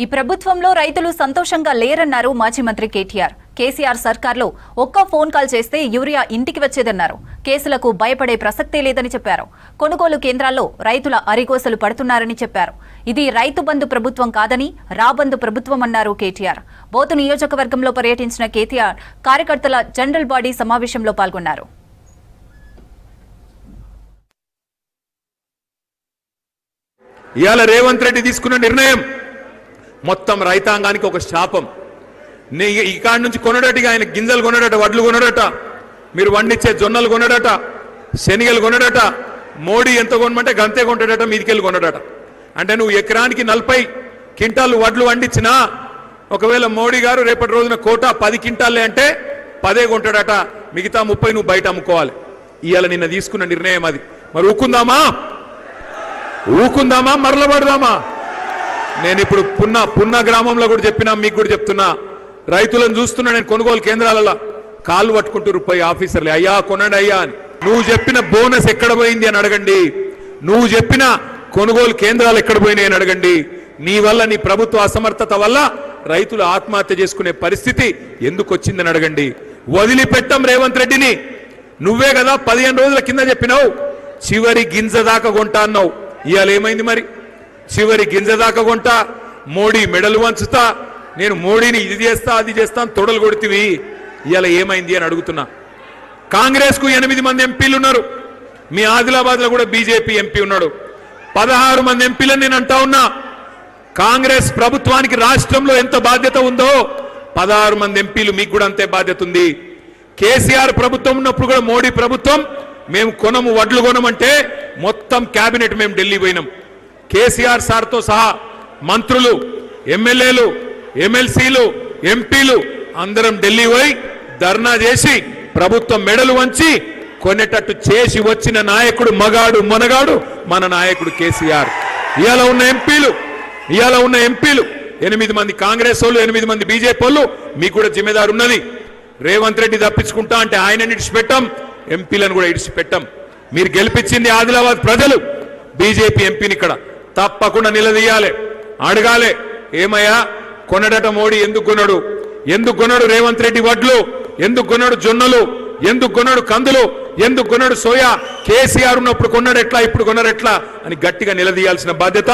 ఈ ప్రభుత్వంలో రైతులు సంతోషంగా లేరన్నారు మాజీ మంత్రి కేటీఆర్. కేసీఆర్ సర్కార్లో ఒక్క ఫోన్ కాల్ చేస్తే యూరియా ఇంటికి వచ్చేదన్నారు. కేసులకు భయపడే ప్రసక్తే లేదని చెప్పారు. కొనుగోలు కేంద్రాల్లో రైతుల అరిగోసలు పడుతున్నారని చెప్పారు. ఇది రైతు బంధు ప్రభుత్వం కాదని రాబంధు ప్రభుత్వం అన్నారు కేటీఆర్. బోతు నియోజకవర్గంలో పర్యటించిన కేటీఆర్ కార్యకర్తల జనరల్ బాడీ సమావేశంలో పాల్గొన్నారు. ఇయాల రేవంత్ రెడ్డి తీసుకున్న నిర్ణయం మొత్తం రైతాంగానికి ఒక శాపం. ఇక్కడి నుంచి కొనడటిగా ఆయన గింజలు కొనడట, వడ్లు కొనడట, మీరు వండించే జొన్నలు కొనడట, శనిగలు కొనడట. మోడీ ఎంత కొనమంటే గంతే కొంటాడట, మీదికెళ్ళి కొనడట. అంటే నువ్వు ఎకరానికి 40 క్వింటాలు వడ్లు వండించినా ఒకవేళ మోడీ గారు రేపటి రోజున కోటా 10 క్వింటాలే అంటే 10 కొంటాడట, మిగతా 30 నువ్వు బయట అమ్ముకోవాలి. ఇవాళ నిన్న తీసుకున్న నిర్ణయం అది. మరి ఊకుందామా మరలబడదామా? నేను ఇప్పుడు పున్న గ్రామంలో కూడా చెప్పినా, మీకు కూడా చెప్తున్నా, రైతులను చూస్తున్నా నేను కొనుగోలు కేంద్రాలలో కాళ్ళు పట్టుకుంటూ రూపాయి ఆఫీసర్లే, అయ్యా కొనండి అయ్యా అని. నువ్వు చెప్పిన బోనస్ ఎక్కడ పోయింది అని అడగండి, నువ్వు చెప్పిన కొనుగోలు కేంద్రాలు ఎక్కడ పోయినాయి అని అడగండి. నీ వల్ల, నీ ప్రభుత్వ అసమర్థత వల్ల రైతులు ఆత్మహత్య చేసుకునే పరిస్థితి ఎందుకు వచ్చిందని అడగండి. వదిలిపెట్టం రేవంత్ రెడ్డిని. నువ్వే కదా 15 రోజుల కింద చెప్పినావు చివరి గింజ దాకా కొంటా అన్నావు. ఇవాళ ఏమైంది మరి? చివరి గింజ దాకా కొంటా, మోడీ మెడలు వంచుతా, నేను మోడీని ఇది చేస్తా అది చేస్తా అని తొడలు కొడుతీవి. ఇవాళ ఏమైంది అని అడుగుతున్నా. కాంగ్రెస్ కు 8 మంది ఎంపీలు ఉన్నారు. మీ ఆదిలాబాద్ లో కూడా బీజేపీ ఎంపీ ఉన్నాడు. 16 మంది ఎంపీలను నేను అంటా ఉన్నా. కాంగ్రెస్ ప్రభుత్వానికి రాష్ట్రంలో ఎంత బాధ్యత ఉందో 16 మంది ఎంపీలు మీకు కూడా అంతే బాధ్యత ఉంది. కేసీఆర్ ప్రభుత్వం ఉన్నప్పుడు కూడా మోడీ ప్రభుత్వం మేము కొనము, వడ్లు కొనమంటే మొత్తం కేబినెట్ మేము ఢిల్లీ పోయినాం. కేసీఆర్ సార్తో సహా మంత్రులు, ఎమ్మెల్యేలు, ఎమ్మెల్సీలు, ఎంపీలు అందరం ఢిల్లీ పోయి ధర్నా చేసి ప్రభుత్వం మెడలు వంచి కొనేటట్టు చేసి వచ్చిన నాయకుడు మగాడు మనగాడు మన నాయకుడు కేసీఆర్. ఇవాళ ఉన్న ఎంపీలు 8 మంది కాంగ్రెస్ వాళ్ళు, 8 మంది బీజేపీ వాళ్ళు. మీకు కూడా జిమ్మేదారు ఉన్నది. రేవంత్ రెడ్డి తప్పించుకుంటా అంటే ఆయనని ఇడిచిపెట్టాం, ఎంపీలను కూడా ఇడిచిపెట్టాం. మీరు గెలిపించింది ఆదిలాబాద్ ప్రజలు. బీజేపీ ఎంపీని ఇక్కడ తప్పకుండా నిలదీయాలి, అడగాలి. ఏమయ్యా కొనడట మోడీ, ఎందుకు కొన్నాడు రేవంత్ రెడ్డి వడ్లు, ఎందుకు కొన్నాడు జొన్నలు, ఎందుకు కొన్నాడు కందులు, ఎందుకు కొన్నాడు సోయా? కేసీఆర్ ఉన్నప్పుడు కొన్నాడు ఎట్లా, ఇప్పుడు కొన్నాడు ఎట్లా అని గట్టిగా నిలదీయాల్సిన బాధ్యత